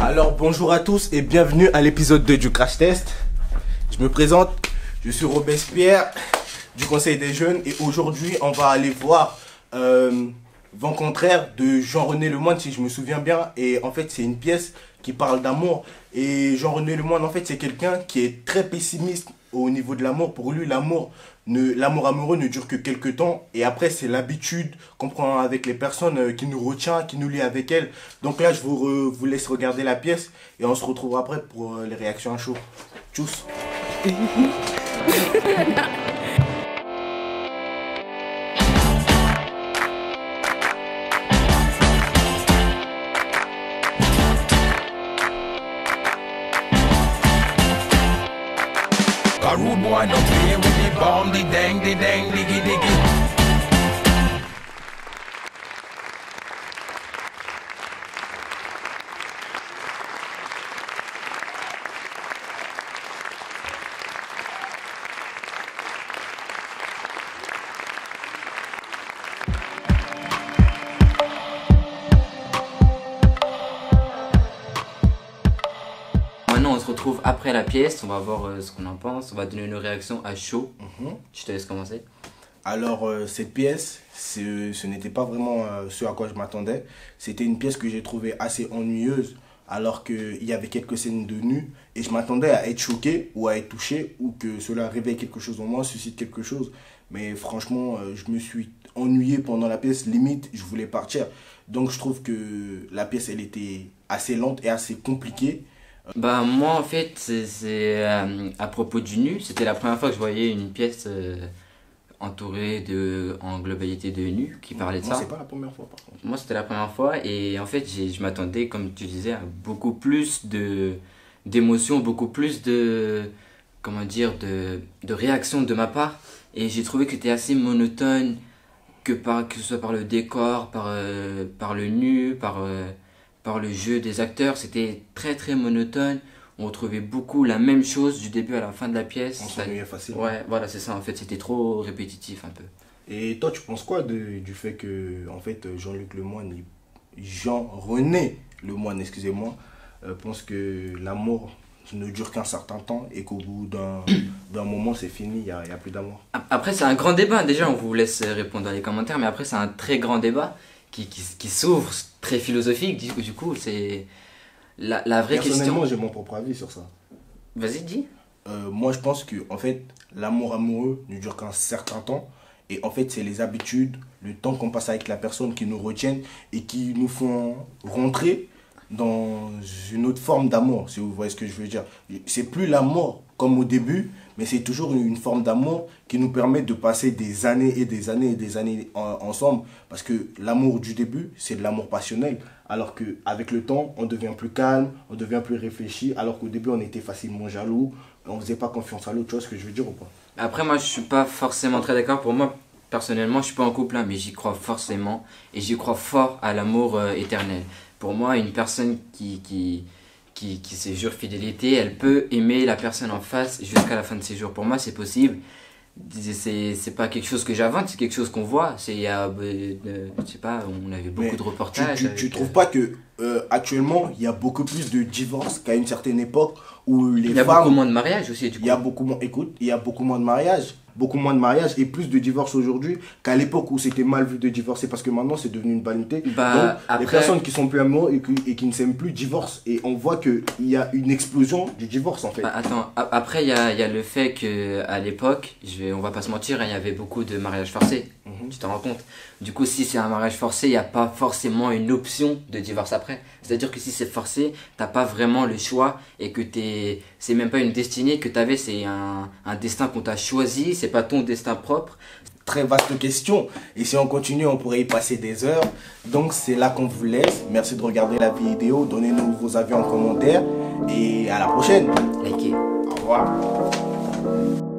Alors bonjour à tous et bienvenue à l'épisode 2 du Crash Test. Je me présente, je suis Robespierre du Conseil des Jeunes et aujourd'hui on va aller voir Vent contraire de Jean-René Lemoine si je me souviens bien. Et en fait c'est une pièce qui parle d'amour et Jean-René Lemoine en fait c'est quelqu'un qui est très pessimiste au niveau de l'amour. Pour lui l'amour amoureux ne dure que quelques temps et après c'est l'habitude qu'on prend avec les personnes qui nous retient, qui nous lie avec elles. Donc là je vous laisse regarder la pièce et on se retrouvera après pour les réactions à chaud. Tchuss. A rude boy don't play with the bomb, the dang, diggy, diggy. Maintenant on se retrouve après la pièce, on va voir ce qu'on en pense, on va donner nos réactions à chaud. Je te laisse commencer. Alors cette pièce, ce n'était pas vraiment ce à quoi je m'attendais. C'était une pièce que j'ai trouvée assez ennuyeuse alors qu'il y avait quelques scènes de nu et je m'attendais à être choqué ou à être touché ou que cela réveille quelque chose en moi, suscite quelque chose. Mais franchement, je me suis ennuyé pendant la pièce, limite je voulais partir. Donc je trouve que la pièce elle était assez lente et assez compliquée. Bah moi en fait c'est à propos du nu, c'était la première fois que je voyais une pièce entourée en globalité de nu qui parlait de Moi ça. c'est pas la première fois par contre. Moi c'était la première fois et en fait je m'attendais comme tu disais à beaucoup plus d'émotions, beaucoup plus comment dire de réactions de ma part et j'ai trouvé que c'était assez monotone que ce soit par le décor, par le nu, par le jeu des acteurs, c'était très très monotone. On retrouvait beaucoup la même chose du début à la fin de la pièce. On s'ennuyait facilement. Ouais, voilà, c'est ça en fait, c'était trop répétitif un peu. Et toi, tu penses quoi du fait que en fait, Jean-René Lemoine, excusez-moi, pense que l'amour ne dure qu'un certain temps et qu'au bout d'un moment, c'est fini, il y a plus d'amour. Après, c'est un grand débat. Déjà, on vous laisse répondre dans les commentaires, mais après, c'est un très grand débat qui s'ouvre, très philosophique. Du coup, c'est la vraie question. Personnellement, j'ai mon propre avis sur ça. Vas-y, dis. Moi, je pense que en fait, l'amour amoureux ne dure qu'un certain temps. Et en fait, c'est les habitudes, le temps qu'on passe avec la personne qui nous retiennent et qui nous font rentrer dans une autre forme d'amour, si vous voyez ce que je veux dire. C'est plus l'amour comme au début, mais c'est toujours une forme d'amour qui nous permet de passer des années et des années et des années ensemble. Parce que l'amour du début, c'est de l'amour passionnel. Alors qu'avec le temps, on devient plus calme, on devient plus réfléchi. Alors qu'au début, on était facilement jaloux, on ne faisait pas confiance à l'autre. Tu vois ce que je veux dire ou pas? Après, moi, je suis pas forcément très d'accord. Pour moi, personnellement, je suis pas en couple, hein, mais j'y crois forcément. Et j'y crois fort à l'amour éternel. Pour moi, une personne qui se jure fidélité, elle peut aimer la personne en face jusqu'à la fin de ses jours. Pour moi, c'est possible. C'est pas quelque chose que j'invente, c'est quelque chose qu'on voit. Je sais pas, on avait beaucoup de reportages. Tu trouves pas que actuellement, il y a beaucoup plus de divorces qu'à une certaine époque où les femmes... Il y a beaucoup moins de mariages aussi, du coup. Il y a beaucoup moins de mariages. Beaucoup moins de mariages et plus de divorces aujourd'hui qu'à l'époque où c'était mal vu de divorcer parce que maintenant c'est devenu une banalité. Donc les personnes qui sont plus amoureuses et qui ne s'aiment plus divorcent et on voit qu'il y a une explosion du divorce en fait. Attends, après il y a le fait qu'à l'époque, on va pas se mentir, hein, il y avait beaucoup de mariages forcés, tu t'en rends compte. Du coup si c'est un mariage forcé, il n'y a pas forcément une option de divorce après. C'est-à-dire que si c'est forcé, t'as pas vraiment le choix et que c'est même pas une destinée que t'avais, c'est un destin qu'on t'a choisi, c'est pas ton destin propre. Très vaste question et si on continue on pourrait y passer des heures. Donc c'est là qu'on vous laisse. Merci de regarder la vidéo, donnez-nous vos avis en commentaire et à la prochaine. Likez. Au revoir.